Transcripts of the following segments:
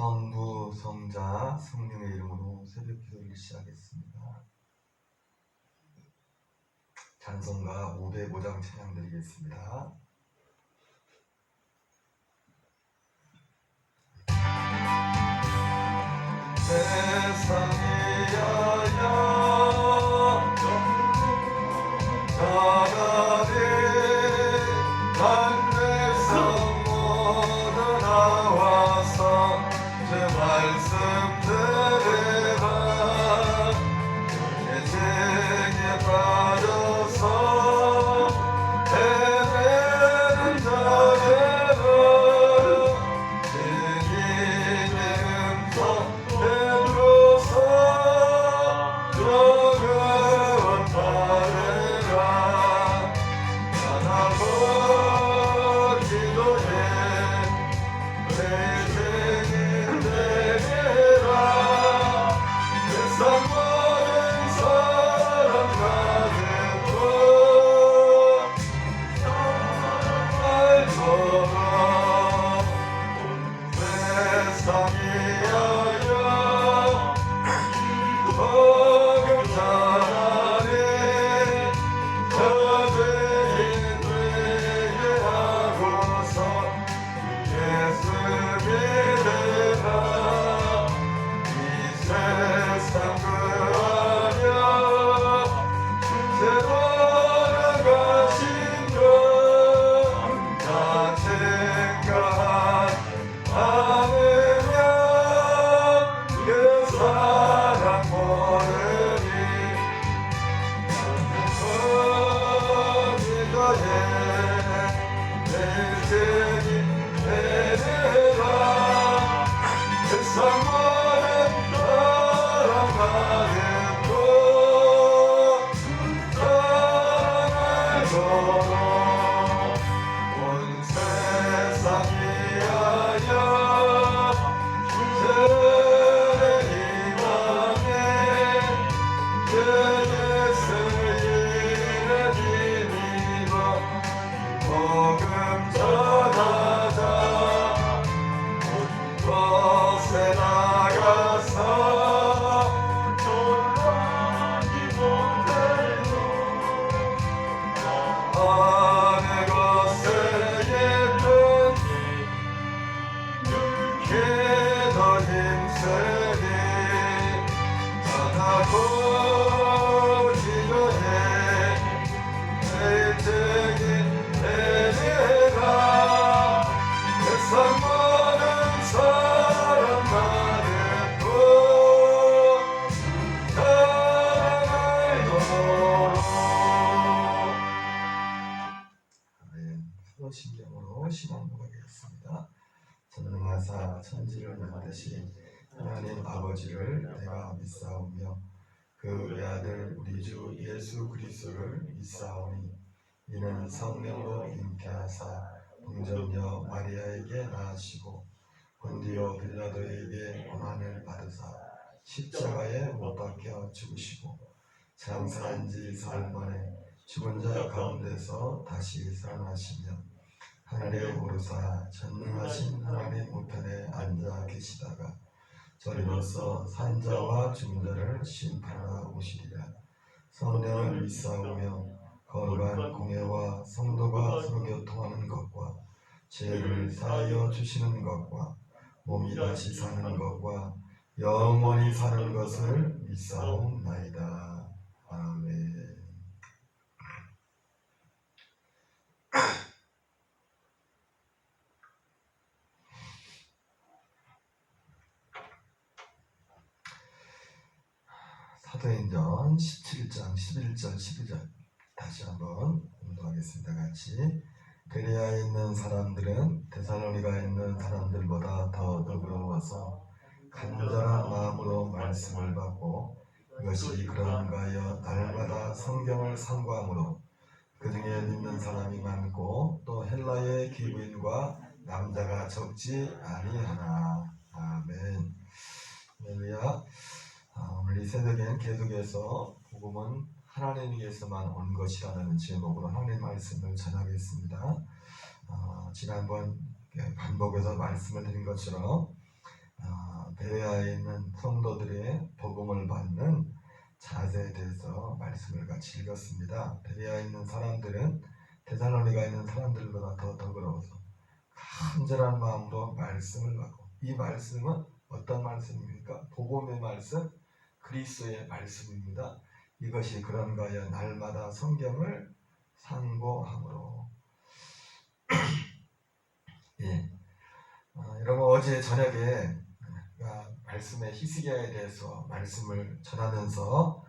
성부, 성자, 성령의 이름으로 새벽 기도를 시작했습니다. 찬송가 505장 찬양 드리겠습니다. 세상이 야야 나가리 한백성 모두 나와서 제 말씀 들으라. 내 죄에 빠져서 헤매는 자들은 주님의 음성 들어서 영원 바르라. 나하고 기도해 내 죄인 되리라. 세상 모든 사람 가득고 알도록 세상이 하여 복음 전하리. 저주인 되게 하고서 예수 믿으라. 이 세상 구하려 세워나가신 것 다 생각 않으면 그 사랑 모르니. 기도해 내 죄인 되리라. 세상 모든 사람 가득고 사랑하도록 온 세상이 하여 주의 희망에 주 예수 이름 힘입어 복음 전하자. 곳곳에 나가서 놀라기 못해도 어느 곳에 예쁜 기도 힘쓰니. 나하고 기도해 내 죄인 되리라. 세상 모든 사람 가득고 사랑하도록. 서신경으로 신앙 고백하겠습니다. 전능하사 천지를 만드신 하나님 아버지를 내가 믿사오며 그 외아들 우리 주 예수 그리스도를 믿사오니 이는 성령으로 잉태하사 동정녀 마리아에게 낳으시고 본디오 빌라도에게 고난을 받으사 십자가에 못 박혀 죽으시고 장사한 지 사흘 만에 죽은 자 가운데서 다시 살아나시며 하늘에 오르사 전능하신 하나님 우편에 앉아 계시다가 저리로서 산자와 중자를 심판하러 오시리라. 성령을 믿사오며 거룩한 공예와 성도가 서로 교통하는 것과 죄를 사하여 주시는 것과 몸이 다시 사는 것과 영원히 사는 것을 믿사옵나이다. 아멘. 사도행전 17장 11절 12절 다시 한번 공부하겠습니다. 같이. 베레아에 있는 사람들은 데살로니가에 있는 사람들보다 더 너그러워서 간절한 마음으로 말씀을 받고 이것이 그런가 하여 날마다 성경을 상고함으로 그 중에 믿는 사람이 많고 또 헬라의 기부인과 남자가 적지 아니하나. 아멘. 할렐루야. 오늘 이 새벽엔 계속해서 복음은 하나님에게서만 온 것이라는 제목으로 하나님 말씀을 전하겠습니다. 지난번 반복해서 말씀을 드린 것처럼 베레아에 있는 성도들의 복음을 받는 자세에 대해서 말씀을 같이 읽었습니다. 베레아에 있는 사람들은 데살로니가에 있는 사람들보다 더 더그러워서 간절한 마음으로 말씀을 받고, 이 말씀은 어떤 말씀입니까? 복음의 말씀, 그리스도의 말씀입니다. 이것이 그런가 하여 날마다 성경을 상고함으로. 예. 여러분, 어제 저녁에 말씀의 히스기야에 대해서 말씀을 전하면서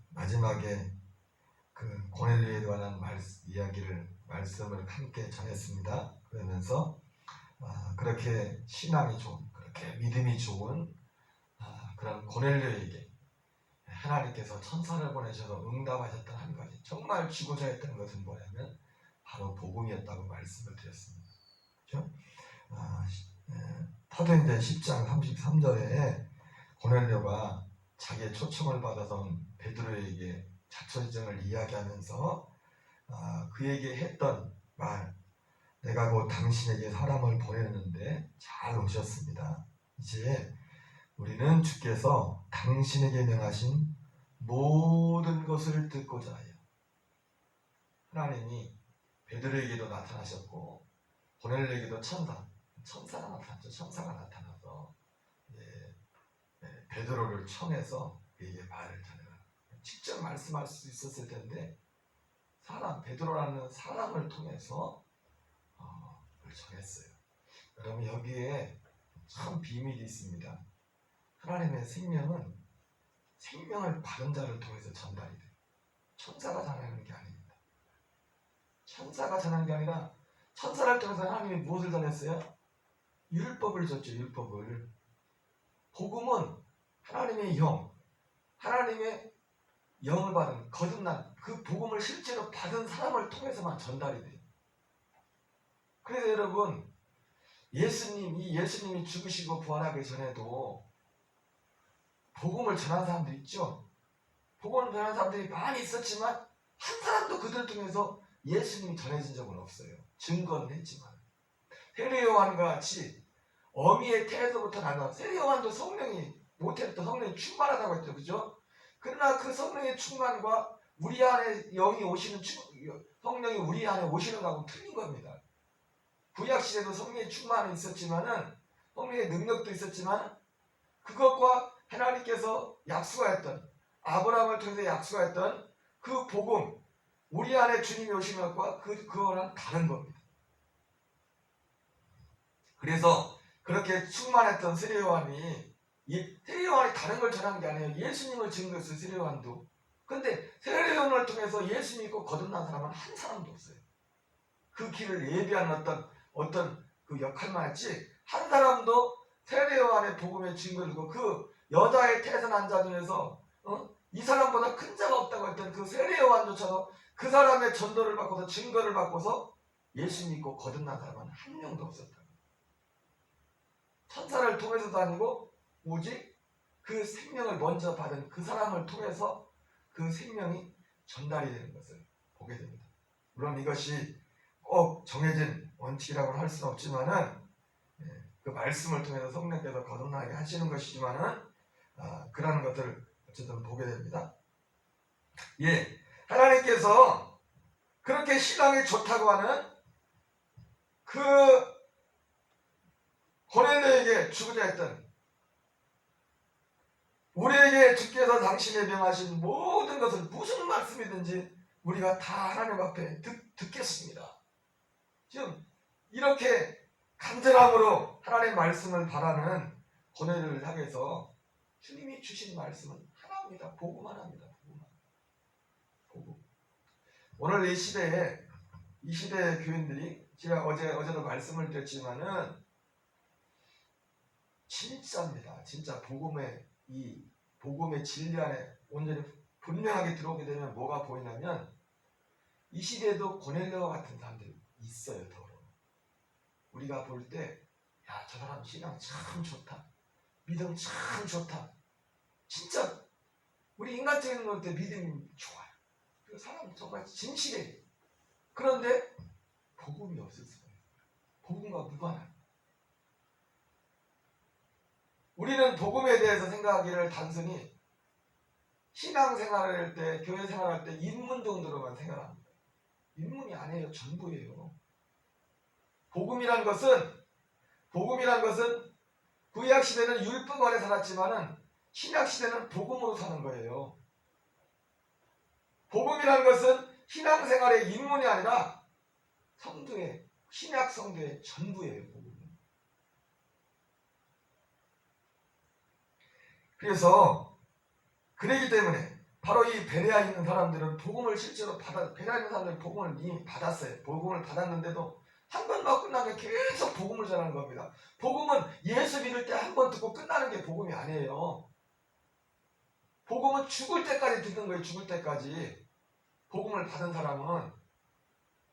마지막에 그 고넬료에 관한 말씀을 함께 전했습니다. 그러면서 그렇게 신앙이 좋은, 그렇게 믿음이 좋은 그런 고넬료에게 하나님께서 천사를 보내셔서 응답하셨던 한 가지, 정말 주고자 했던 것은 뭐냐면 바로 복음이었다고 말씀을 드렸습니다. 그렇죠? 사도행전 10장 33절에 고넬료가 자기의 초청을 받아서 온 베드로에게 자초지정을 이야기하면서 그에게 했던 말, 내가 곧 당신에게 사람을 보냈는데 잘 오셨습니다. 이제 우리는 주께서 당신에게 명하신 모든 것을 듣고자 해요. 하나님이 베드로에게도 나타나셨고 고넬료에게도 천사가 나타났죠. 천사가 나타나서 베드로를 청해서 그에게 말을 전해라. 직접 말씀할 수 있었을 텐데 베드로라는 사람을 통해서 그걸 전했어요. 여러분, 여기에 참 비밀이 있습니다. 하나님의 생명을 받은 자를 통해서 전달이 돼요. 천사가 전하는 게 아닙니다. 천사가 전하는 게 아니라 천사를 통해서 하나님이 무엇을 전했어요? 율법을 줬죠. 율법을. 복음은 하나님의 하나님의 영을 받은, 거듭난 그 복음을 실제로 받은 사람을 통해서만 전달이 돼요. 그래서 여러분, 예수님이 죽으시고 부활하기 전에도 복음을 전한 사람들 있죠. 복음을 전한 사람들이 많이 있었지만 한 사람도 그들 통해서 예수님이 전해진 적은 없어요. 증거는 했지만. 세례요한과 같이 어미의 태에서부터 나는, 세례요한도 성령이 모태부터 성령이 충만하다고 했죠. 그죠? 그러나 그 성령의 충만과 우리 안에 성령이 우리 안에 오시는 거하고 틀린 겁니다. 구약시대도 성령의 충만이 있었지만은, 성령의 능력도 있었지만, 그것과 하나님께서 약속하였던, 아브라함을 통해서 약속하였던 그 복음, 우리 안에 주님이 오시는 것과 그거랑 다른 겁니다. 그래서 그렇게 충만했던 세례요한이 다른 걸 전한 게 아니에요. 예수님을 증거했어요. 세례요한도. 그런데 세례요한을 통해서 예수 믿고 거듭난 사람은 한 사람도 없어요. 그 길을 예비하는 어떤 그 역할만 했지, 한 사람도 세례요한의 복음의 증거를 주고 그 여자의 태에서 난 자 중에서 이 사람보다 큰 자가 없다고 했던 그 세례요한조차도 그 사람의 전도를 받고서 증거를 받고서 예수 믿고 거듭난 사람은 한 명도 없었다. 천사를 통해서도 아니고 오직 그 생명을 먼저 받은 그 사람을 통해서 그 생명이 전달이 되는 것을 보게 됩니다. 물론 이것이 꼭 정해진 원칙이라고 할 수는 없지만은 그 말씀을 통해서 성령께서 거듭나게 하시는 것이지만은 그러한 것들을 어쨌든 보게 됩니다. 하나님께서 그렇게 신앙이 좋다고 하는 그 고넬료에게 주고자 했던, 우리에게 주께서 당신의 명하신 모든 것을 무슨 말씀이든지 우리가 다 하나님 앞에 듣겠습니다. 지금 이렇게 간절함으로 하나님의 말씀을 바라는 고넬료를 향해서 주님이 주신 말씀은 하나입니다. 복음 하나입니다. 복음. 오늘 이 시대의 교인들이, 제가 어제도 말씀을 드렸지만은 진짜입니다. 진짜 복음의 진리 안에 온전히 분명하게 들어오게 되면 뭐가 보이냐면, 이 시대에도 고넬료와 같은 사람들이 있어요. 더러 우리가 볼 때, 야, 저 사람 신앙 참 좋다, 믿음 참 좋다, 진짜 우리 인간적인 것때 믿음이 좋아요. 그 사람 정말 진실해. 그런데 복음이 없을 수가 있어요. 복음과 무관한. 우리는 복음에 대해서 생각하기를 단순히 신앙생활할 때, 교회 생활할 때 입문 정도로만 생각합니다. 입문이 아니에요. 전부예요. 복음이란 것은 구약 시대는 율법 아래 살았지만은 신약 시대는 복음으로 사는 거예요. 복음이란 것은 신앙생활의 입문이 아니라 성도의, 신약 성도의 전부예요. 복음은. 그래서 그러기 때문에 바로 이 베레아에 있는 사람들은 복음을 실제로 베레아에 있는 사람들은 복음을 이미 받았어요. 복음을 받았는데도 한 번 막 끝나면 계속 복음을 전하는 겁니다. 복음은 예수 믿을 때 한 번 듣고 끝나는 게 복음이 아니에요. 복음은 죽을 때까지 듣는 거예요. 죽을 때까지. 복음을 받은 사람은.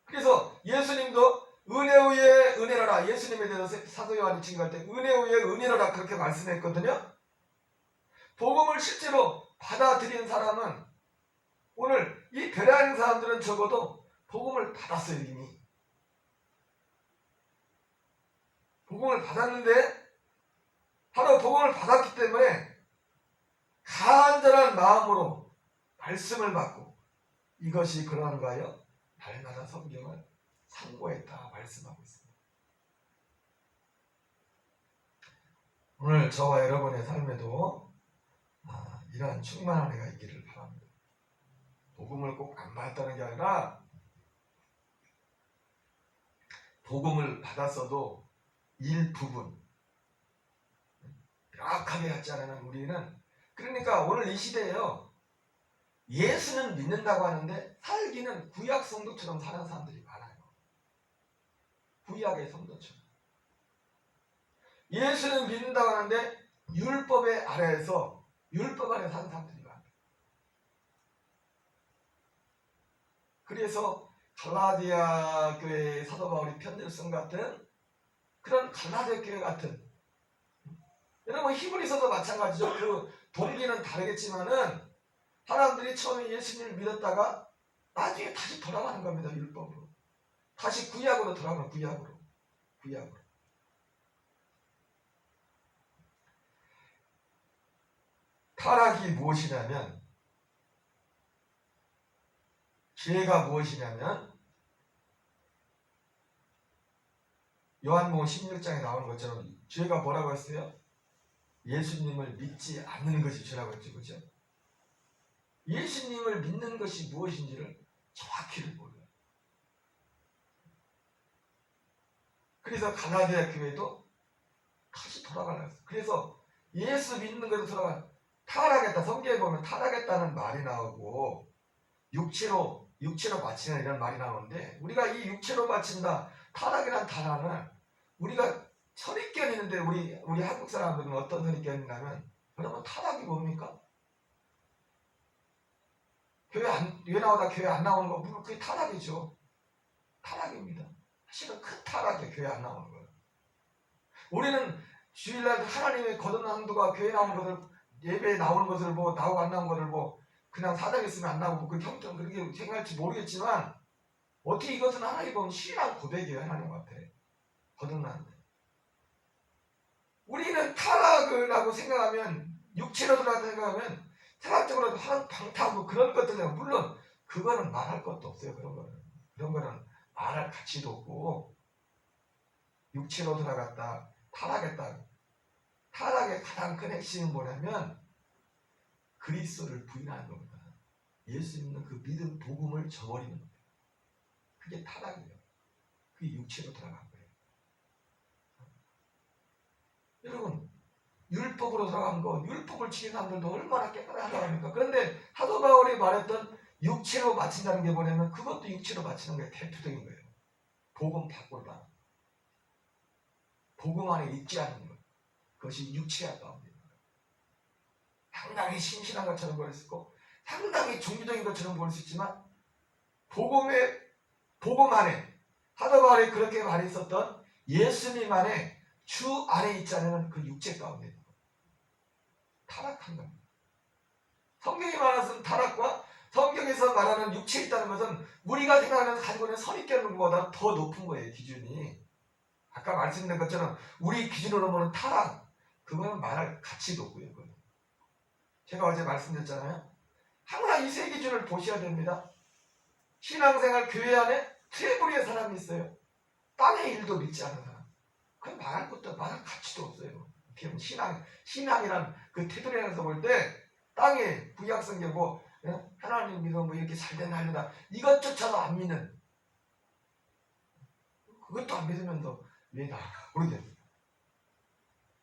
그래서 예수님도 은혜 위에 은혜로라. 예수님에 대해서 사도 요한이 증거할 때 은혜 위에 은혜로라 그렇게 말씀했거든요. 복음을 실제로 받아들인 사람은 오늘 이 베레아에 있는 사람들은 적어도 복음을 받았어요. 이미. 복음을 받았는데 바로 복음을 받았기 때문에 간절한 마음으로 말씀을 받고 이것이 그러한가요? 날마다 성경을 상고했다 말씀하고 있습니다. 오늘 저와 여러분의 삶에도 이러한 충만한 은혜가 있기를 바랍니다. 복음을 꼭 안 받았다는 게 아니라 복음을 받았어도 일부분 명확하게 하지 않으면 우리는 그러니까 오늘 이 시대에요. 예수는 믿는다고 하는데 살기는 구약 성도처럼 사는 사람들이 많아요. 구약의 성도처럼. 예수는 믿는다고 하는데 율법의 아래에서 율법 아래 사는 사람들이 많아요. 그래서 갈라디아 교회의 사도 바울이 편지를 쓴 같은 그런 갈라디아 교회 같은 여러분 히브리서도 마찬가지죠. 그 동기는 다르겠지만은 사람들이 처음에 예수님을 믿었다가 나중에 다시 돌아가는 겁니다. 율법으로. 다시 구약으로 돌아가는 구약으로. 타락이 무엇이냐면 죄가 무엇이냐면 요한복음 16장에 나오는 것처럼 죄가 뭐라고 했어요? 예수님을 믿지 않는 것이 죄라고 했죠. 그죠? 예수님을 믿는 것이 무엇인지를 정확히를 몰라요. 그래서 갈라디아 교회도 다시 돌아가려고 했어요. 그래서 예수 믿는 것으로 돌아가 타락했다. 성경에 보면 타락했다는 말이 나오고 육체로 바치는 이런 말이 나오는데 우리가 이 육체로 바친다. 타락이란 단어는 우리가 선입견이 있는데 우리 한국 사람들은 어떤 선입견이 있냐면 여러분 타락이 뭡니까? 교회 나오다 교회 안 나오는 거 물론 그게 타락이죠. 타락입니다. 사실은 큰 타락이에요. 교회 안 나오는 거예요. 우리는 주일날 하나님의 거듭난 한도가 교회 나오는 것을 예배에 나오는 것을 보고 나오고 안 나오는 것을 보고 그냥 사정에 있으면 안 나오고 그 형태는 그렇게 생각할지 모르겠지만 어떻게 이것은 하나님 보면 신앙 고백이에요. 하나님 앞에 거듭났는데 우리는 타락을 하고 생각하면 육체로 들어가다 생각하면 철학적으로 방탕하고 그런 것들 물론 그거는 말할 것도 없어요. 그런 거는 말할 가치도 없고 육체로 들어갔다 타락했다. 타락의 가장 큰 핵심은 뭐냐면 그리스도를 부인하는 겁니다. 예수 믿는 그 믿음 복음을 저버리는 겁니다. 그게 타락이에요. 그게 육체로 들어간 거예요. 여러분 율법으로 들어간 거 율법을 지킨 사람들도 얼마나 깨끗하다고 합니까? 그런데 사도 바울이 말했던 육체로 바친다는 게 뭐냐면 그것도 육체로 바치는 게 대표적인 거예요. 복음 밖으로다. 복음 안에 있지 않는 것. 그것이 육체에 가운데 있는 거예요. 상당히 신실한 것처럼 보일 수 있고 상당히 종교적인 것처럼 보일 수 있지만 복음 안에 사도 바울이 그렇게 말했었던 예수님 안에 주 안에 있지 않으면 그 육체 가운데 있는 거예요. 타락한 겁니다. 성경이 말하는 타락과 성경에서 말하는 육체에 있다는 것은 우리가 생각하는 가지고 있는 선입견 것보다 더 높은 거예요. 기준이. 아까 말씀드린 것처럼 우리 기준으로 보는 타락 그거는 말할 가치도 없고요. 그건. 제가 어제 말씀드렸잖아요. 항상 이 세 기준을 보셔야 됩니다. 신앙생활 교회 안에 트래블의 사람이 있어요. 땅의 일도 믿지 않는 사람. 그건 말할 것도 말할 가치도 없어요. 신앙이란 그 테두리에서 볼 때 땅의 구약성경 뭐 하나님 믿어 뭐 이렇게 잘된 하려다 이것조차도 안 믿는, 그것도 안 믿으면서 왜다 모르겠어요.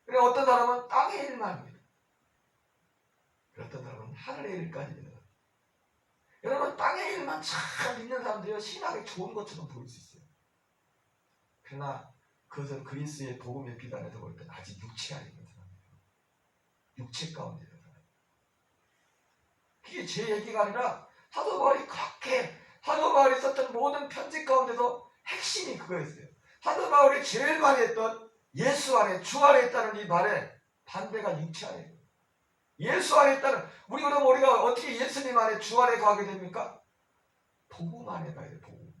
그래 어떤 사람은 땅의 일만 믿어. 어떤 사람은 하늘의 일까지 믿어. 여러분 땅의 일만 참 믿는 사람들이 신학이 좋은 것처럼 보일 수 있어요. 그러나 그것은 그리스의 복음의 비단에서 볼 때는 아직 육체 안에 있는 사람이에요. 육체 가운데 있는 사람. 그게 제 얘기가 아니라 사도 바울이 그렇게 사도 바울이 썼던 모든 편지 가운데서 핵심이 그거였어요. 사도 바울이 제일 많이 했던 예수 안에 주 안에 있다는 이 말에 반대가 육체 안에 있어요. 예수 안에 있다는, 우리가 어떻게 예수님 안에 주 안에 가게 됩니까? 복음 안에 가야 돼요.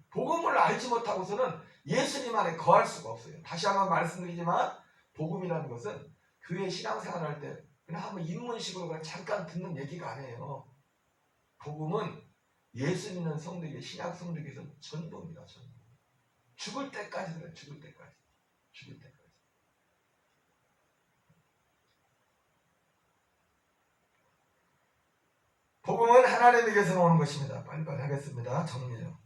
복음을 알지 못하고서는 예수님 안에 거할 수가 없어요. 다시 한번 말씀드리지만 복음이라는 것은 교회 신앙생활할 때 그냥 한번 입문식으로 그냥 잠깐 듣는 얘기가 아니에요. 복음은 예수 믿는 성도에게, 신약 성도에게서 전부입니다. 전부. 죽을 때까지 그래요. 죽을 때까지. 죽을 때까지. 복음은 하나님에게서 오는 것입니다. 빨리빨리 하겠습니다. 정리해요.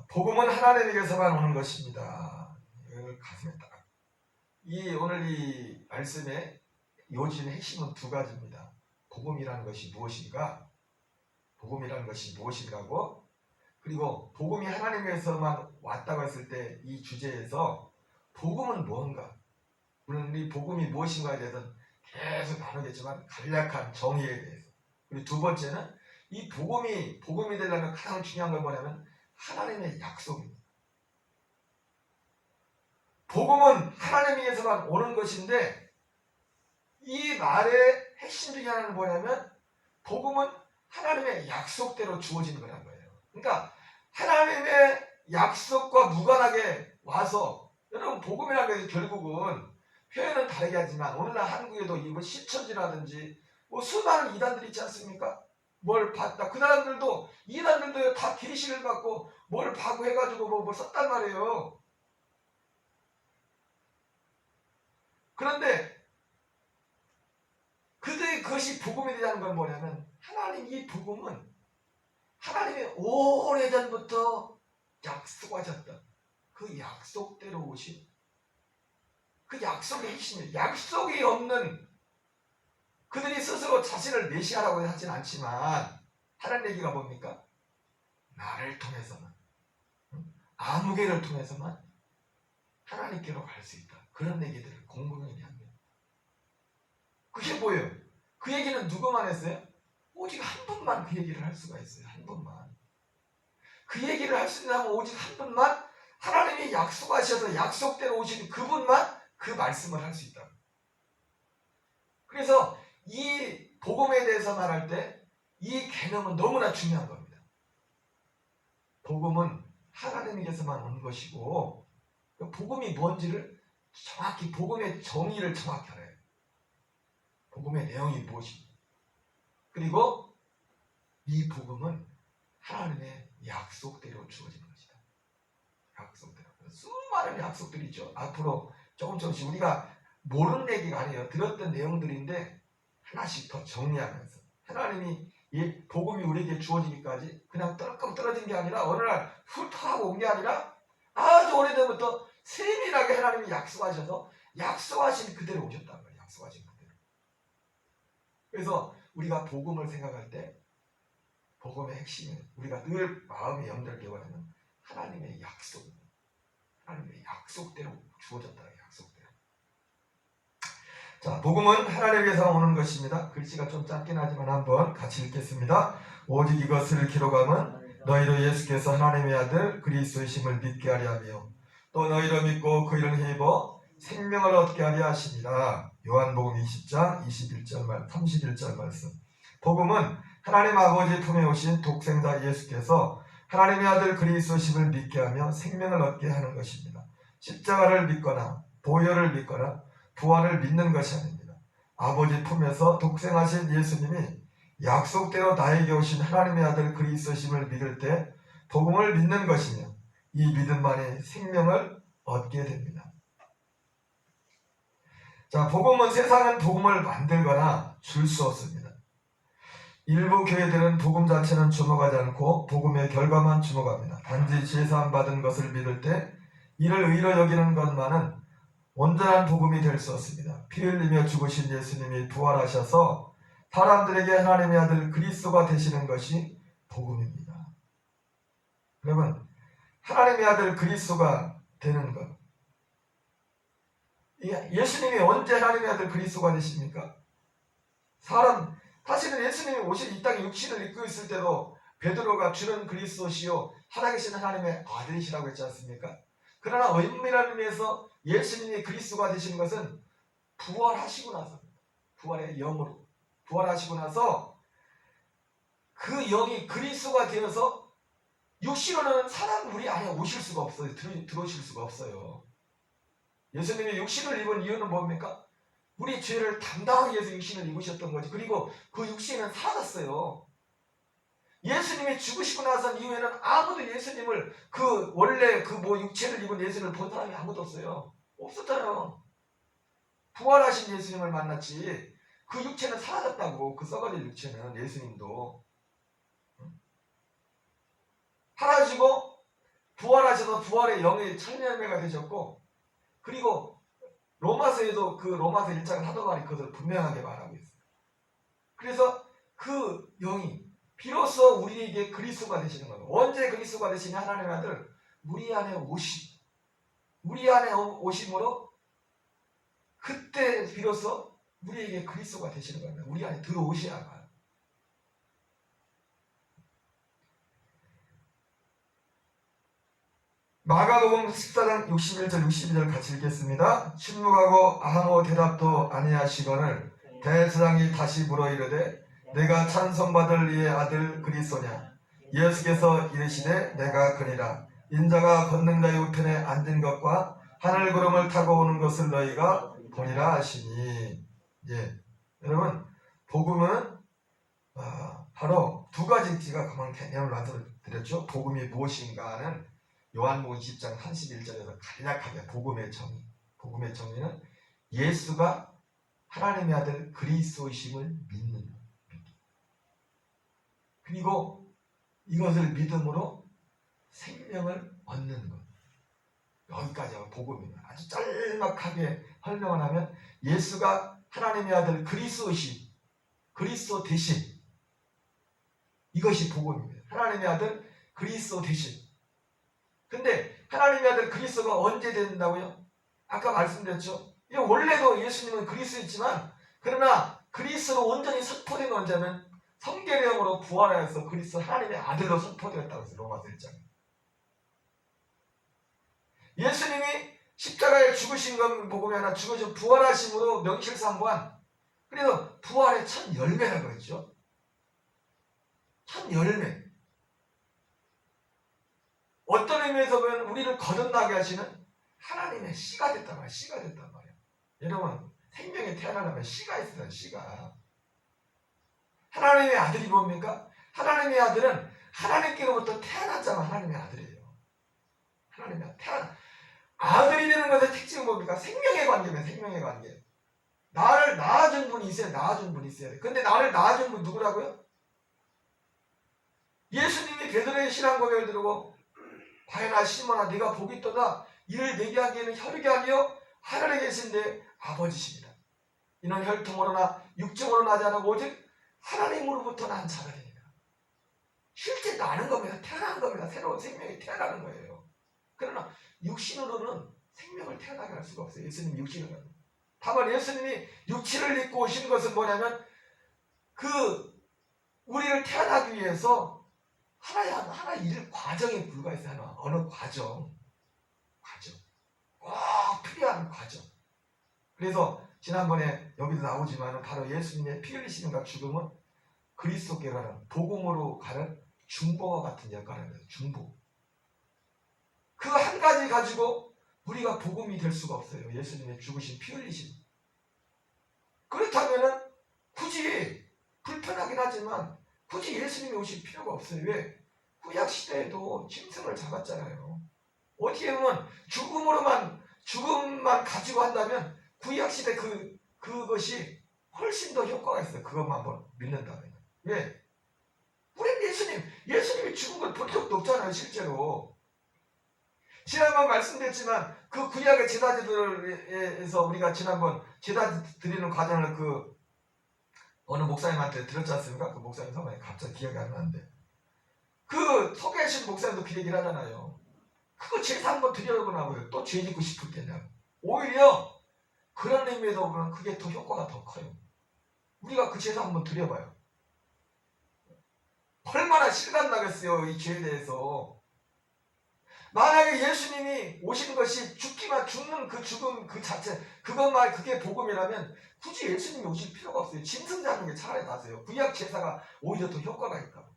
복음은 하나님에게서만 오는 것입니다. 이걸 가슴에 딱. 오늘 이 말씀의 요지의 핵심은 두 가지입니다. 복음이라는 것이 무엇인가? 복음이라는 것이 무엇인가고, 그리고 복음이 하나님에게서만 왔다고 했을 때 이 주제에서 복음은 뭔가? 물론 이 복음이 무엇인가에 대해서는 계속 나누겠지만 간략한 정의에 대해서. 그리고 두 번째는 이 복음이 되려면 가장 중요한 건 뭐냐면 하나님의 약속입니다. 복음은 하나님에게서만 오는 것인데 이 말의 핵심 중에 하나는 뭐냐면 복음은 하나님의 약속대로 주어지는 거란 거예요. 그러니까 하나님의 약속과 무관하게 와서, 여러분 복음이라는 것이 결국은 표현은 다르게 하지만 오늘날 한국에도 이 신천지라든지 뭐 수많은 이단들이 있지 않습니까? 뭘 봤다. 그 사람들도 이단들도 다 계시를 받고 뭘 파고 해가지고 뭘 썼단 말이에요. 그런데 그것이 복음이 되자는 건 뭐냐면 하나님 이 복음은 하나님이 오래전부터 약속하셨던 그 약속대로 오신 그 약속의 핵심이에요. 약속이 없는, 그들이 스스로 자신을 메시아라고 하진 않지만 하는 얘기가 뭡니까? 나를 통해서만, 아무개를 통해서만 하나님께로 갈 수 있다. 그런 얘기들을 공공연히 합니다. 그게 뭐예요? 그 얘기는 누구만 했어요? 오직 한 분만 그 얘기를 할 수가 있어요. 한 분만. 그 얘기를 할 수 있는 사람은 오직 한 분만, 하나님이 약속하셔서 약속대로 오신 그분만 그 말씀을 할 수 있다. 그래서 이 복음에 대해서 말할 때 이 개념은 너무나 중요한 겁니다. 복음은 하나님에게서만 온 것이고, 복음이 뭔지를 정확히, 복음의 정의를 정확히 알아야 해요. 복음의 내용이 무엇인지. 그리고 이 복음은 하나님의 약속대로 주어진 것이다. 약속대로. 수많은 약속들이 있죠. 앞으로 조금씩 우리가 모르는 얘기가 아니에요. 들었던 내용들인데 하나씩 더 정리하면서 하나님이 이 복음이 우리에게 주어지기까지 그냥 떨끔 떨어진 게 아니라 어느 날 훑어하고 온 게 아니라 아주 오래전부터 세밀하게 하나님이 약속하셔서 약속하신 그대로 오셨다는 거예요. 약속하신 그대로. 그래서 우리가 복음을 생각할 때 복음의 핵심은 우리가 늘 마음에 염두를 하는 하나님의 약속, 하나님의 약속대로 주어졌다. 약속대로. 자, 복음은 하나님에게서 오는 것입니다. 글씨가 좀 짧긴 하지만 한번 같이 읽겠습니다. 오직 이것을 기록함은 너희로 예수께서 하나님의 아들 그리스도이심을 믿게 하려 하며 또 너희로 믿고 그 이름을 힘입어 생명을 얻게 하려 하시니라. 요한복음 20장 21절 31절 말씀. 복음은 하나님 아버지 품에 오신 독생자 예수께서 하나님의 아들 그리스도이심을 믿게 하며 생명을 얻게 하는 것입니다. 십자가를 믿거나 보혈을 믿거나 부활을 믿는 것이 아닙니다. 아버지 품에서 독생하신 예수님이 약속대로 나에게 오신 하나님의 아들 그리스도심을 믿을 때 복음을 믿는 것이며 이 믿음만이 생명을 얻게 됩니다. 자, 복음은 세상은 복음을 만들거나 줄 수 없습니다. 일부 교회들은 복음 자체는 주목하지 않고 복음의 결과만 주목합니다. 단지 제사함 받은 것을 믿을 때 이를 의로 여기는 것만은 온전한 복음이 될 수 없습니다. 피 흘리며 죽으신 예수님이 부활하셔서 사람들에게 하나님의 아들 그리스도가 되시는 것이 복음입니다. 여러분, 하나님의 아들 그리스도가 되는 것, 예수님이 언제 하나님의 아들 그리스도가 되십니까? 사실은 예수님이 오실 이 땅에 육신을 입고 있을 때도 베드로가 주는 그리스도시요 살아계신 하나님의 아들이시라고 했지 않습니까? 그러나 엄밀한 의미에서 예수님이 그리스도가 되시는 것은 부활하시고 나서, 부활의 영으로 부활하시고 나서 그 영이 그리스도가 되어서 육신으로는 사람 우리 안에 오실 수가 없어요. 들어오실 수가 없어요. 예수님이 육신을 입은 이유는 뭡니까? 우리 죄를 담당하기 위해서 육신을 입으셨던 거지. 그리고 그 육신은 사라졌어요. 예수님이 죽으시고 나선 이후에는 아무도 예수님을 원래 육체를 입은 예수님을 본 사람이 아무도 없어요. 없었잖아요. 부활하신 예수님을 만났지. 그 육체는 사라졌다고. 그 썩어질 육체는 예수님도 사라지고 부활하셔서 부활의 영의 천년매가 되셨고, 그리고 로마서에도 그 로마서 1장을 하던 말이 그것을 분명하게 말하고 있어요. 그래서 그 영이 비로소 우리에게 그리스도가 되시는 거예요. 언제 그리스도가 되시냐? 하나님의 아들 우리 안에 오심으로 그때 비로소 우리에게 그리스도가 되시는 겁니다. 우리 안에 들어오셔야 봐요. 마가복음 14장 61절 62절 같이 읽겠습니다. 침묵하고 아무 대답도 아니하시거늘 대제사장이 다시 물어 이르되 내가 찬송받을 이의 아들 그리스도냐? 예수께서 이르시되 내가 그니라. 인자가 걷는 자의 우편에 앉은 것과 하늘 구름을 타고 오는 것을 너희가 보리라 하시니. 여러분, 복음은 바로 두 가지 제가 그만 개념을 말씀드렸죠. 복음이 무엇인가는 요한복음 10장 31절에서 간략하게 복음의 정의는 예수가 하나님의 아들 그리스도이심을 믿는 것. 그리고 이것을 믿음으로 생명을 얻는 것. 여기까지가 복음입니다. 아주 짤막하게 설명을 하면 예수가 하나님의 아들 그리스도이심, 그리스도 되심, 이것이 복음입니다. 하나님의 아들 그리스도 되심. 근데 하나님의 아들 그리스도가 언제 된다고요? 아까 말씀드렸죠. 원래도 예수님은 그리스도였지만, 그러나 그리스도로 온전히 선포된 건 언제냐면 성결의 영으로 부활하여서 그리스도 하나님의 아들로 선포되었다고 했어요. 로마서 1장. 예수님이 십자가에 죽으신 건 복음이 아니라 죽으신 부활하심으로 명실상부한, 그래서 부활의 첫 열매라고 했죠. 첫 열매. 어떤 의미에서 보면 우리를 거듭나게 하시는 하나님의 씨가 됐단 말이에요. 씨가 됐단 말이에요. 여러분, 생명이 태어나려면 씨가 있어요. 씨가. 하나님의 아들이 뭡니까? 하나님의 아들은 하나님께로부터 태어났잖아. 하나님의 아들이에요. 하나님의 아들이 되는 것의 특징은 뭡니까? 생명의 관계면 생명의 관계. 나를 낳아준 분이 있어야 돼. 근데 나를 낳아준 분 누구라고요? 예수님이 베드로의 신앙 고백을 들고 바요나 시몬아 네가 복이 있도다. 이를 내게 하기에는 혈육이 아니요 하늘에 계신데 아버지십니다. 이는 혈통으로나 육정으로 나지 않고 오직 하나님으로부터 난 자라니라. 실제 나는 겁니다. 태어난 겁니다. 새로운 생명이 태어나는 거예요. 그러나 육신으로는 생명을 태어나게 할 수가 없어요. 예수님 육신으로는. 다만 예수님이 육체를 입고 오신 것은 뭐냐면 우리를 태어나기 위해서 하나 일 과정에 불과해서 어느 과정 꼭 필요한 과정. 그래서 지난번에 여기도 나오지만 바로 예수님의 피 흘리심과 죽음은 그리스도께 가는 복음으로 가는 중보와 같은 역할을 해요. 중보. 그 한 가지 가지고 우리가 복음이 될 수가 없어요. 예수님의 죽으신 피 흘리심. 그렇다면은 굳이 불편하긴 하지만 굳이 예수님이 오실 필요가 없어요. 왜? 구약 시대에도 짐승을 잡았잖아요. 어떻게 보면 죽음만 가지고 한다면 구약 시대 그것이 훨씬 더 효과가 있어요. 그것만 한번 믿는다면. 왜? 우린 예수님이 죽은 걸 본 적도 없잖아요, 실제로. 지난번 말씀드렸지만 그 구약의 제사지들에서 우리가 지난번 제사 드리는 과정을 그 어느 목사님한테 들었지 않습니까? 그 목사님 성함이 갑자기 기억이 안 나는데 그 소개하신 목사님도 그 얘기를 하잖아요. 그거 제사 한번 드리려고 하고요. 또 죄 짓고 싶을 때냐. 오히려 그런 의미에서 보면 그게 더 효과가 더 커요. 우리가 그 제사 한번 드려봐요. 얼마나 실감나겠어요, 이 죄에 대해서. 만약에 예수님이 오신 것이 죽는 그 죽음 그 자체, 그게 복음이라면 굳이 예수님이 오실 필요가 없어요. 짐승 잡는 게 차라리 낫어요. 구약 제사가 오히려 더 효과가 있다고.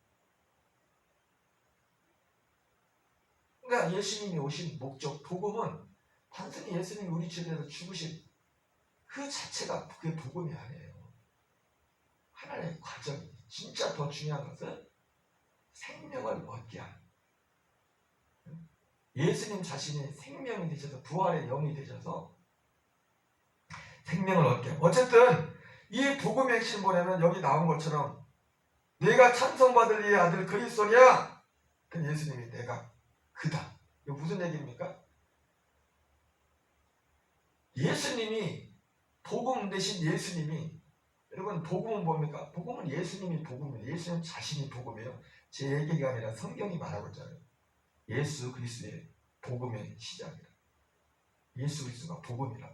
그러니까 예수님이 오신 목적, 복음은 단순히 예수님이 우리 죄에 대해서 죽으신 그 자체가 그게 복음이 아니에요. 하나님의 과정이 진짜 더 중요한 것은 생명을 얻게 하는. 예수님 자신이 생명이 되셔서 부활의 영이 되셔서 생명을 얻게 하는. 어쨌든 이 복음의 핵심 뭐냐면 여기 나온 것처럼 내가 찬송받을 이의 아들 그리스도냐? 그 예수님이 내가 그다. 이거 무슨 얘기입니까? 예수님이 복음 대신 예수님이 여러분 복음은 뭡니까? 복음은 예수님이 복음이에요. 예수님 자신이 복음이에요. 제 얘기가 아니라 성경이 말하고 있잖아요. 예수 그리스도의 복음의 시작이라. 예수 그리스도가 복음이라.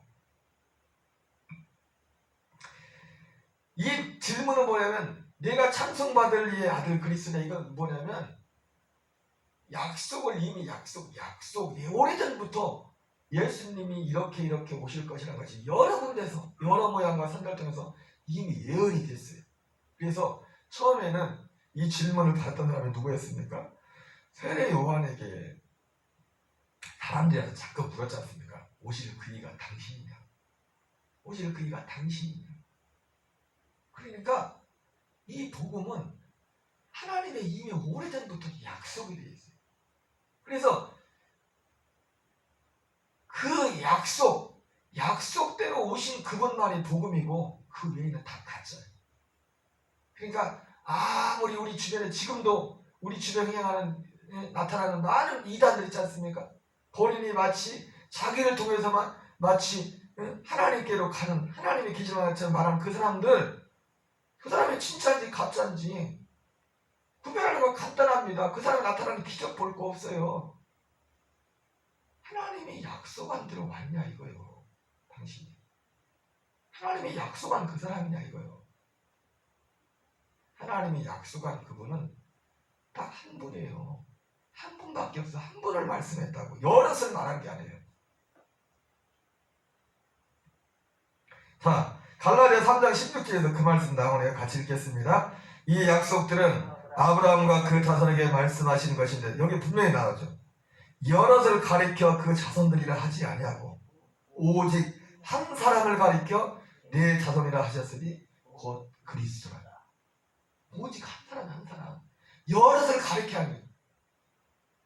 이 질문은 뭐냐면 내가 찬송받을 이의 아들 그리스도냐 이건 뭐냐면 약속을 이미 약속 오래전부터 예수님이 이렇게 오실 것이라는 것이 여러 군데서 여러 모양과 선들 통해서 이미 예언이 됐어요. 그래서 처음에는 이 질문을 받았던 사람이 누구였습니까? 세례 요한에게 사람들이 와서 자꾸 물었지 않습니까? 오실 그이가 당신이냐? 오실 그이가 당신이냐? 그러니까 이 복음은 하나님의 이미 오래전부터 약속이 되어 있어요. 그래서 그 약속대로 오신 그분만이 복음이고 그 외에는 다 가짜예요. 그러니까 아무리 우리 주변에 지금도 우리 주변에 나타나는 많은 이단들 있지 않습니까? 본인이 마치 자기를 통해서만 마치 하나님께로 가는 하나님의 계시는 것처럼 말하는 그 사람이 진짜인지 가짜인지 구별하는 건 간단합니다. 그 사람이 나타나는 기적 볼 거 없어요. 하나님이 약속한 대로 왔냐 이거예요. 당신이 하나님이 약속한 그 사람이냐 이거예요. 하나님이 약속한 그분은 딱 한 분이에요. 한 분밖에 없어. 한 분을 말씀했다고. 여럿을 말한 게 아니에요. 자, 갈라디아 3장 16절에서 그 말씀 나오네요. 같이 읽겠습니다. 이 약속들은 아브라함과 그 자손에게 말씀하신 것인데 여기 분명히 나오죠. 여럿을 가리켜 그 자손들이라 하지 아니하고 오직 한 사람을 가리켜 네 자손이라 하셨으니 곧 그리스도라. 오직 한 사람. 여럿을 가리켜 하는 거예요.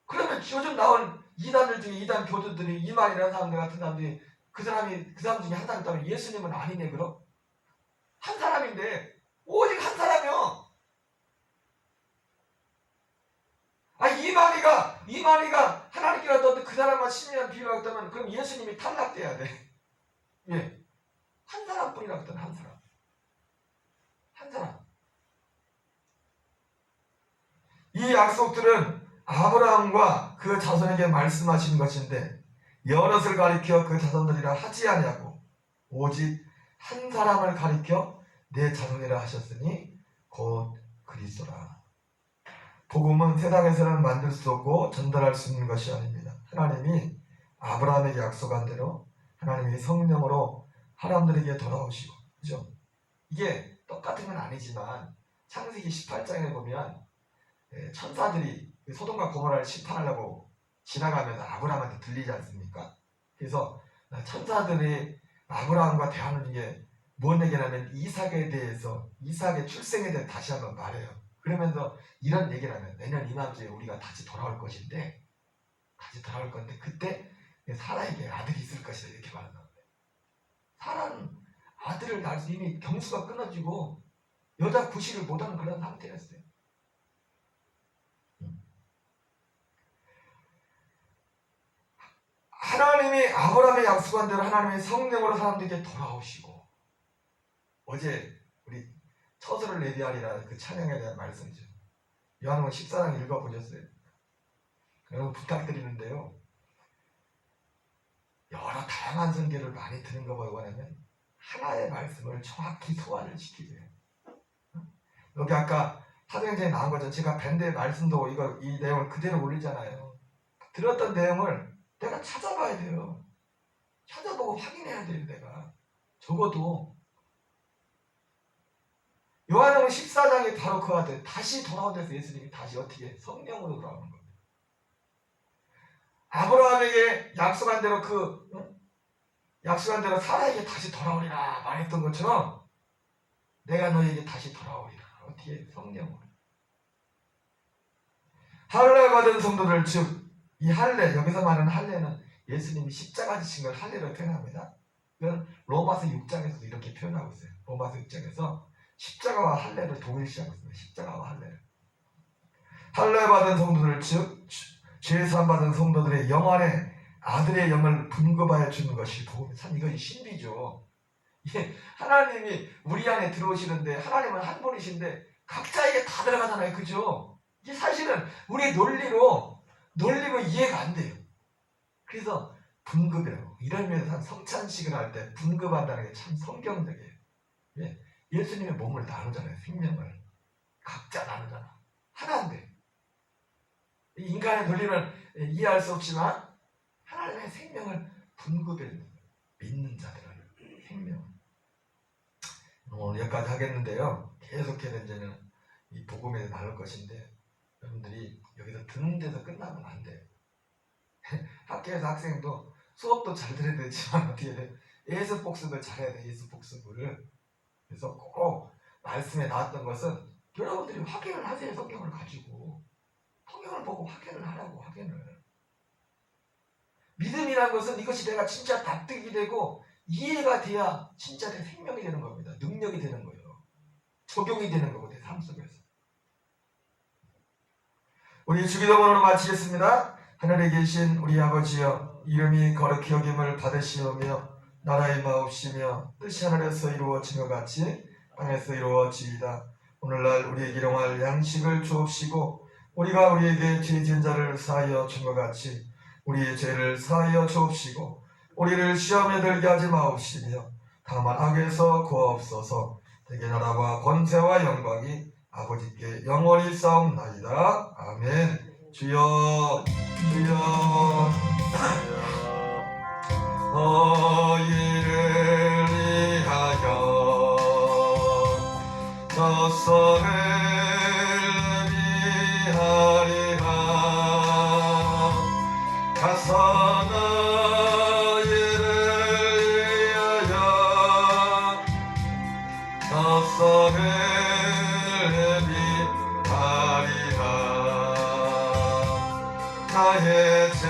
그러면 요즘 나온 이단들 중에 이단 교주들이 이만이라는 사람들 같은 사람들이 그 사람 중에 한 사람 있다면 예수님은 아니네 그럼? 한 사람인데 오직 한 사람이요. 이만희가 하나님께라도 그 사람만 신이란 비유를 했다면 그럼 예수님이 탈락돼야 돼. 예. 한 사람뿐이라고 했더니 한 사람. 이 약속들은 아브라함과 그 자손에게 말씀하신 것인데 여럿을 가리켜 그 자손들이라 하지 아니하고 오직 한 사람을 가리켜 내 자손이라 하셨으니 곧 그리스도라. 복음은 세상에서는 만들 수 없고 전달할 수 있는 것이 아닙니다. 하나님이 아브라함에게 약속한 대로 하나님이 성령으로 사람들에게 돌아오시고, 그죠? 이게 똑같은 건 아니지만 창세기 18장에 보면 천사들이 소돔과 고모라를 심판하려고 지나가면서 아브라함한테 들리지 않습니까? 그래서 천사들이 아브라함과 대하는 게 뭔 얘기냐면 이삭에 대해서, 이삭의 출생에 대해 다시 한번 말해요. 그러면서 이런 얘기를 하면 내년 이맘때에 우리가 다시 돌아올 것인데, 다시 돌아올 건데 그때 사라에게 아들이 있을 것이다 이렇게 말하는 거예요. 사라는 아들을 낳을 수 이미 경수가 끊어지고 여자 구실을 못하는 그런 상태였어요. 하나님이 아브라함의 약속한 대로 하나님의 성령으로 사람들에게 돌아오시고, 어제 우리 처소를 내비하리라 그 찬양에 대한 말씀이죠. 요한복음 14장 읽어보셨어요? 여러분 부탁드리는데요, 여러 다양한 선교를 많이 듣는 거 보고는 하나의 말씀을 정확히 소화를 시키세요. 여기 아까 사도행전에 나온 거죠. 제가 밴드의 말씀도 이 내용을 그대로 올리잖아요. 들었던 내용을 내가 찾아봐야 돼요. 찾아보고 확인해야 돼요. 내가 적어도 요한복음 14장이 바로 그와 같아요. 다시 돌아온 데서 예수님이 다시 어떻게 성령으로 돌아오는 겁니다. 아브라함에게 약속한 대로 약속한 대로 사라에게 다시 돌아오리라 말했던 것처럼 내가 너에게 다시 돌아오리라. 어떻게? 성령으로. 할례 받은 성도들, 즉 이 할례, 여기서 말하는 할례는 예수님이 십자가 지신 걸 할례로 표현합니다. 이건 로마서 6장에서도 이렇게 표현하고 있어요. 로마서 6장에서 십자가와 할례를 동일시하고 있습니다. 십자가와 할례를. 할례 받은 성도들, 즉 죄사함 받은 성도들의 영 안에 아들의 영을 분급하여 주는 것이 복음. 참 이것이 신비죠. 하나님이 우리 안에 들어오시는데, 하나님은 한 분이신데 각자에게 다 들어가잖아요. 그죠? 이게 사실은 우리의 논리로 이해가 안 돼요. 그래서 분급이라고, 이런 면에서 성찬식을 할 때 분급한다는 게 참 성경적이에요. 예수님의 몸을 나누잖아요. 생명을 각자 나누잖아. 하나인데 인간의 논리는 이해할 수 없지만 하나님의 생명을 분급해 믿는 자들은 생명. 오늘 여기까지 하겠는데요. 계속해서 이제는 이 복음에 나눌 것인데, 여러분들이 여기서 듣는 데서 끝나면 안 돼요. 학교에서 학생도 수업도 잘 들어야 되지만 어떻게 돼? 예수 복습을 잘해야 돼. 예수 복습을. 그래서 꼭 말씀에 나왔던 것은 여러분들이 확인을 하세요. 성경을 가지고 성경을 보고 확인을 하라고. 확인을. 믿음이라는 것은 이것이 내가 진짜 납득이 되고 이해가 돼야 진짜 내 생명이 되는 겁니다. 능력이 되는 거예요. 적용이 되는 거고 내 삶 속에서. 우리 주기도문으로 마치겠습니다. 하늘에 계신 우리 아버지여, 이름이 거룩히 여김을 받으시오며 나라의 마옵시며 뜻이 하늘에서 이루어진 것 같이 땅에서 이루어지이다. 오늘날 우리에게 일용할 양식을 주옵시고, 우리가 우리에게 죄 지은 자를 사하여 준 것 같이 우리의 죄를 사하여 주옵시고, 우리를 시험에 들게 하지 마옵시며 다만 악에서 구하옵소서. 대개 나라와 권세와 영광이 아버지께 영원히 싸움나이다. 아멘. 주여 주여 너희를 위하여 젖소를 비하리라. 가서 너희를 위하여 젖소를 비하리라. 나의 죄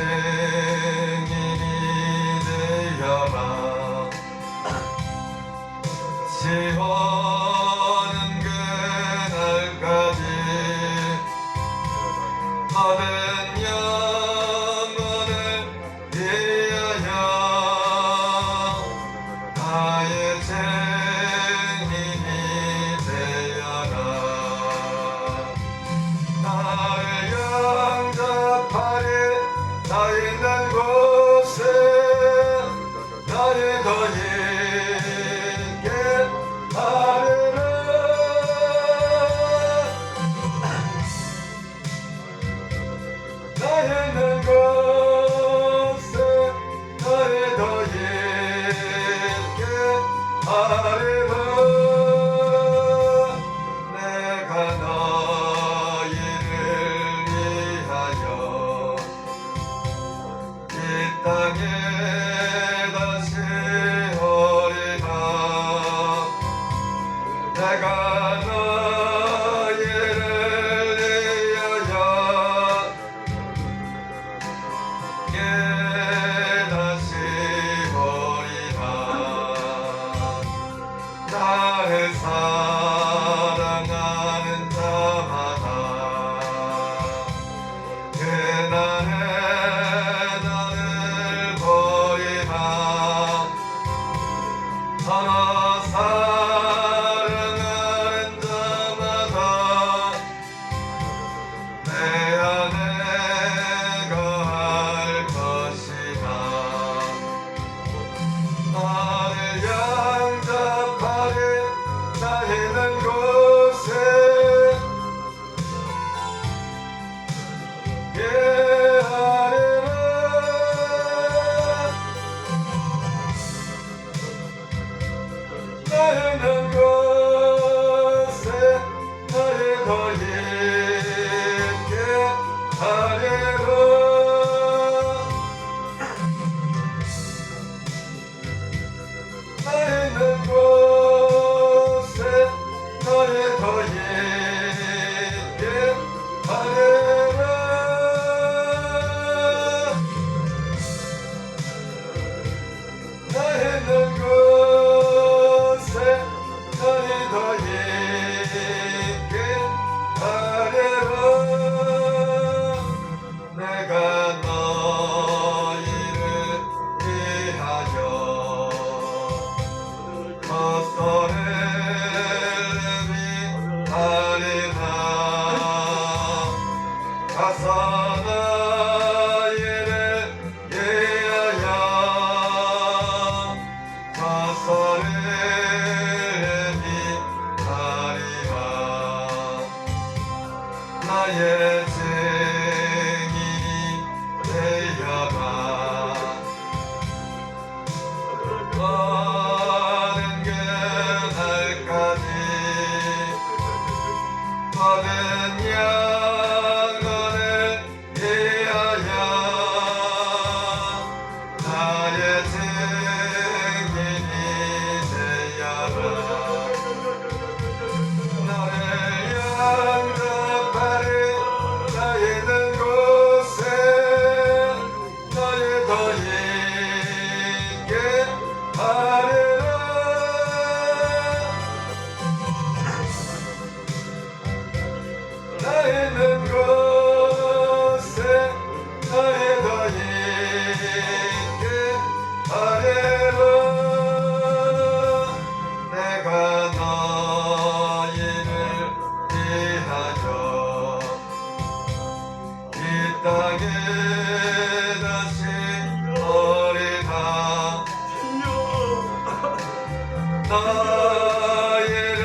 나이를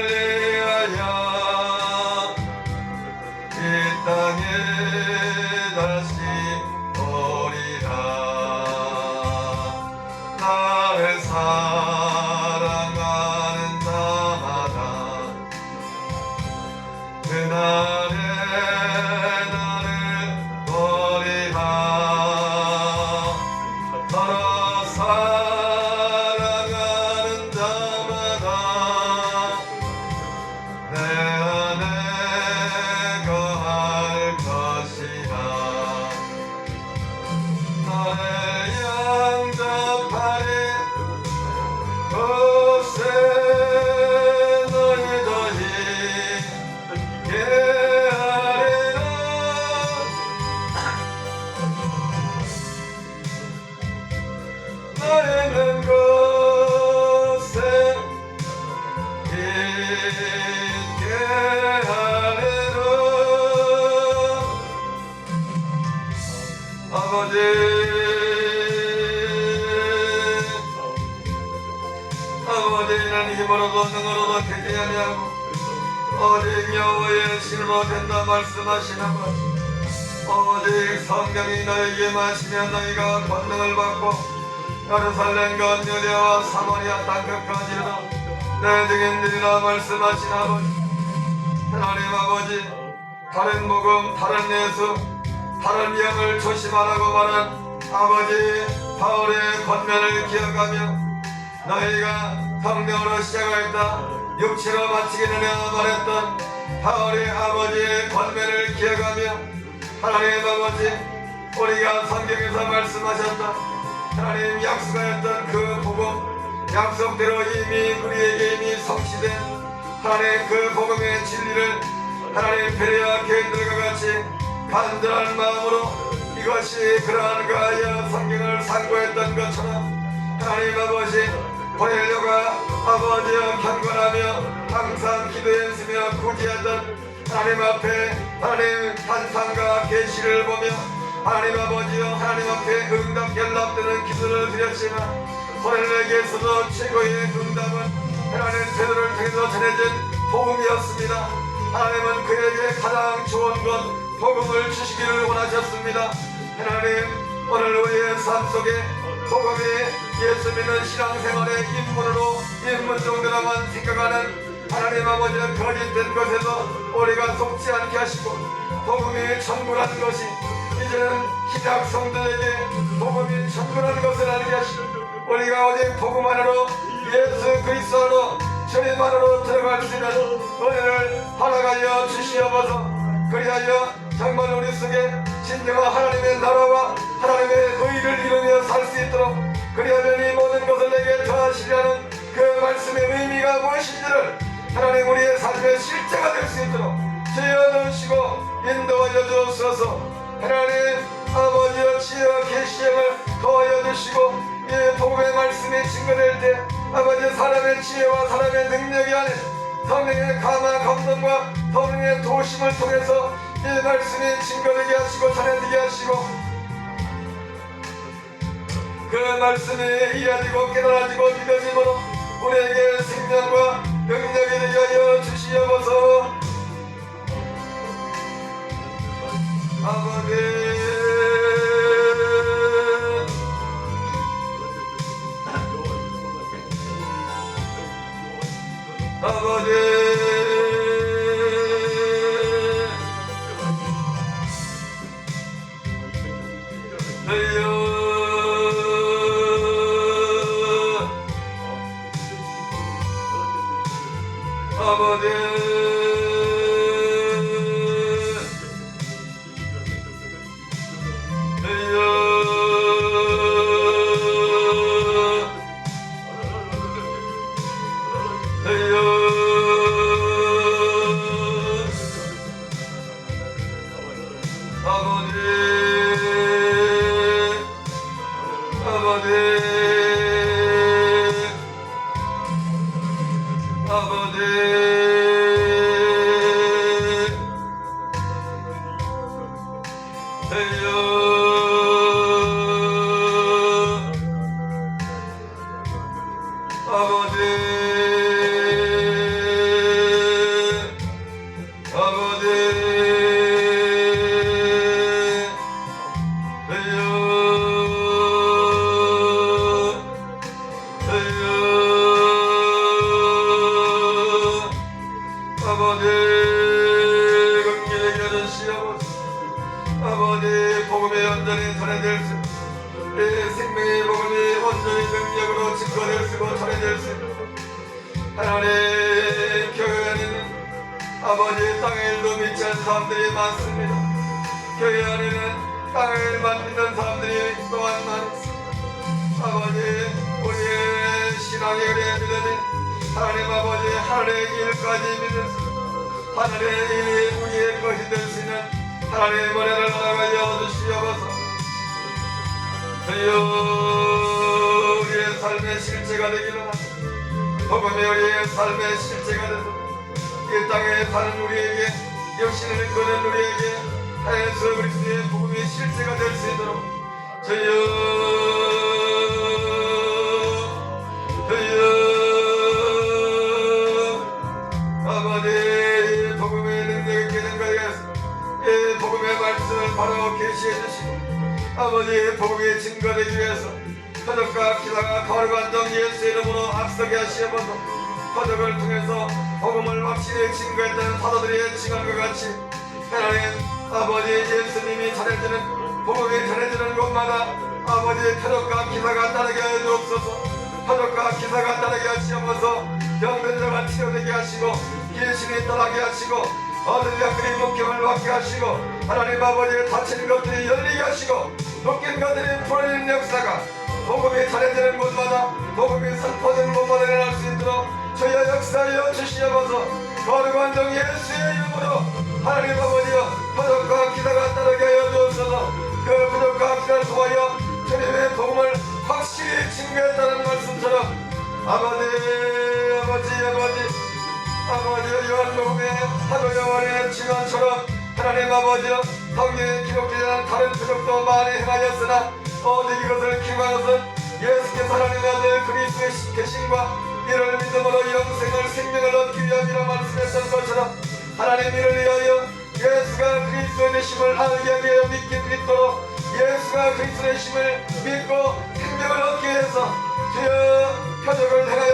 위하여 이 땅에 다시 오리라. 나를 사랑하는 자마다 그날에 나를 보리라. 서로 사랑하는 자마다 내 안에 거할 것이라. 나의 양잡하리 곳에 너희들이 예하리라. 나의 는 곳에 있게 하리라. 아버지, 아버지는 힘으로도 능으로도 되지 아니하고 오직 여호와의 신으로 된다 말씀하신 아버지, 오직 성령이 너에게 마시면 너희가 권능을 받고 예루살렘과 유대와 사마리아 땅끝까지 이르러 내 증인들이라 말씀하신 아버지, 하나님 아버지, 다른 복음, 다른 예수, 다른 영을 조심하라고 말한 아버지 바울의 권면을 기억하며 너희가 성령으로 시작하였다 육체로 마치기는 말했던 바울의 아버지의 권면을 기억하며 하나님 아버지, 우리가 성경에서 말씀하셨던 하나님 약속하였던 그 복음, 약속대로 이미 우리에게 이미 성취된 하나님 그 복음의 진리를 하나님 베레아 교인들과 같이 간절한 마음으로 이것이 그러한가 하여 성경을 상고했던 것처럼 하나님 아버지, 고넬료가 아버지여 경건하며 항상 기도에 쓰며 구제하던 하나님 앞에 하나님 탄상과 계시를 보며 하나님 아버지여 하나님 앞에 응답 연락되는 기도를 드렸지만 고넬료에게서도 최고의 응답은 하나님 제도를 통해서 전해진 복음이었습니다. 하나님은 그에게 가장 좋은 것 복음을 주시기를 원하셨습니다. 하나님, 오늘 우리의 삶 속에 복음이 예수 믿는 신앙생활의 인문으로 인문 정도로만 생각하는 하나님 아버지의 거짓된 것에서 우리가 속지 않게 하시고 복음이 전부라는 것이 이제는 신약 성도에게 복음이 전부라는 것을 알게 하시고 우리가 오직 복음 안으로 예수 그리스도로 주님만으로 들어갈 수 있는 은혜를 허락하여 주시옵소서. 그리하여 정말 우리 속에 진정한 하나님의 나라와 하나님의 의를 이루며 살 수 있도록 그리하면 이 모든 것을 내게 더하시려는 그 말씀의 의미가 무엇인지를 하나님 우리의 삶의 실제가 될 수 있도록 주여 넣으시고 인도하여 주옵소서. 하나님 아버지여 지혜와 계시형을 더하여 주시고 이 복음의 말씀이 증거될 때 아버지 사람의 지혜와 사람의 능력이 아닌 성령의 감화 감동과 성령의 도심을 통해서 이 말씀이 증거되게 하시고 전해지게 하시고 그 말씀이 이해지고 깨달아지고 믿어짐으로 우리에게 생명과 능력이 되게 하여 주시옵소서. 아버지, 아버지, 주여 아버지, 아버지 생명의 복음이 온전히 능력으로 증거되고 전해질 수 있도록 하나님 교회 안에는 아버지 땅의 일도 믿지 않는 사람들이 많습니다. 교회 안에는 땅을 만드는 사람들이 또한 많습니다. 아버지 우리의 신앙의 믿음이 하나님 아버지 하늘의 일까지 믿으시고 하늘의 일이 우리의 것이 될 수 있는 하나님의 은혜를 나가여 주시옵소서. 주여 우리의 삶의 실체가 되기를 합니다. 복음이 우리의 삶의 실체가 되서 이 땅에 사는 우리에게 영신을 거는 우리에게 예수 그리스도의 복음이 실체가 될 수 있도록 주여 아버지 복음의 능력이 있는 것에서 이 복음의 말씀을 바로 계시해 주시고 아버지 복음이 증거되기 위해서 표적과 기사가 거룩한 예수의 이름으로 앞서게 하시옵소서. 표적을 통해서 복음을 확실히 증거했다는 사도들의 증언과 같이 하나님 아버지 예수님이 전해지는 복음이 전해지는 곳마다 아버지 표적과 기사가 따르게 하여 주옵소서. 표적과 기사가 따르게 하시옵소서. 병든 자가 치료되게 하시고 귀신이 떠나게 하시고 어린 양들이 목격을 받게 하시고 하나님 아버지 다치는 것들이 열리게 하시고 묶인 것들이 풀어지는 역사가 복음이 전해지는 곳마다 복음이 선포되는 곳마다 일어날 수 있도록 주여 역사하여 주시옵소서. 거룩한 종 예수의 이름으로 하나님 아버지여 표적과 기사가 따르게 하여 주옵소서. 그 표적과 기사를 통하여 주님의 복음을 확실히 증거했다는 말씀처럼 아버지 요한복음의 사도 요한의 증언처럼 하나님 아버지여 성경에 기록되지 않은 다른 표적도 많이 행하였으나 오직 이것을 기록한 것은 예수께서 하나님의 아들 그리스도의 계신과 이를 믿음으로 영생을 생명을 얻기 위함이라 말씀했던 것처럼 하나님 이를 위하여 예수가 그리스도의 되심을 알게 하여 믿도록 예수가 그리스도의 되심을 믿고 생명을 얻기 위해서 주여 표적을 행하여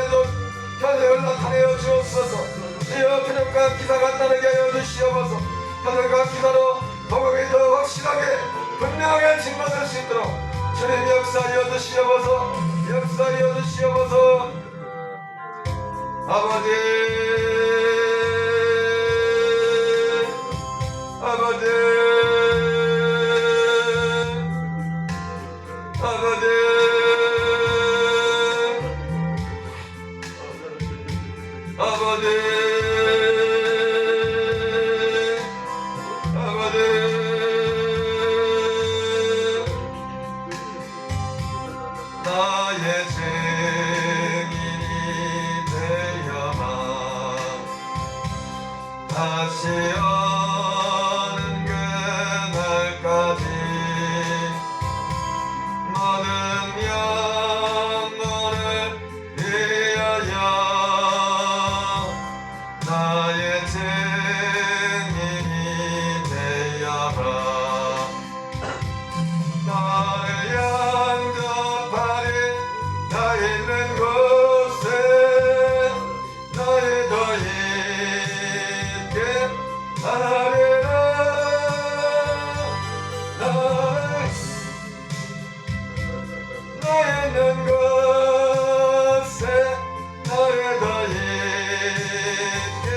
표적을 나타내어 주옵소서. 주여 표적과 기사가 따르게 하여 주시옵소서. 표적과 기사로 복음이 더 확실하게 분명하게 증거될 수 있도록 주님 역사하여 주시옵소서. 역사하여 주시옵소서. 아버지 나의 증인이 되어라. 다시 오는 그날까지 모든 영혼을 위하여 나의 증인이 되어라. 나의 양접하리 나 있는 곳에 나의 더 있게 하리라. 나 있는 곳에 나의 더 있게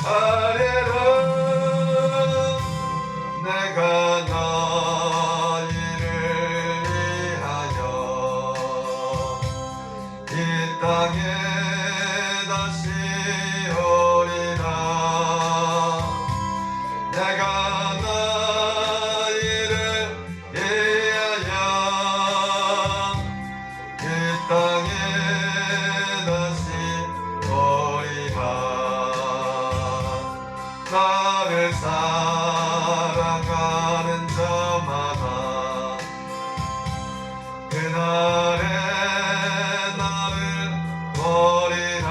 하리라. 내가 너희를 위하여 이 땅에 다시 오리라. 내가 너희를 위하여 이 땅에 다시 오리라. 나를 사랑하는 자마다 그날에 나를 보리라.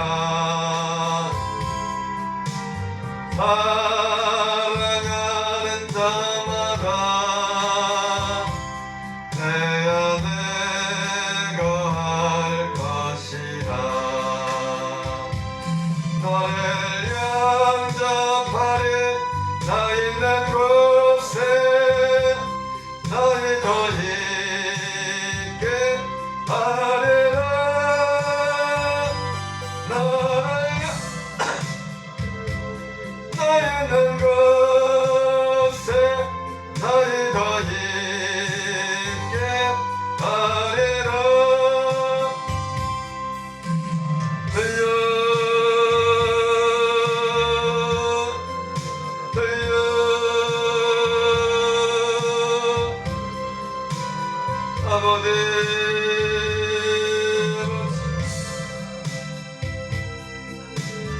사랑하는 자마다 내 안에 거할 것이다. 너를 영접하리 나 있는 곳에 너희 더 있게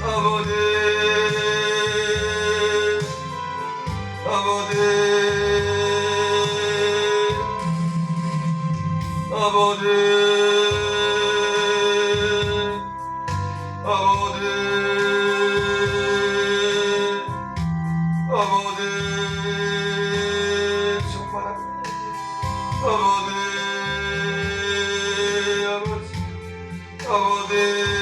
아버지, 아버지, 아버지, 아버지, 아버지, 충만합니다. 아버지, 아버지, 아버지.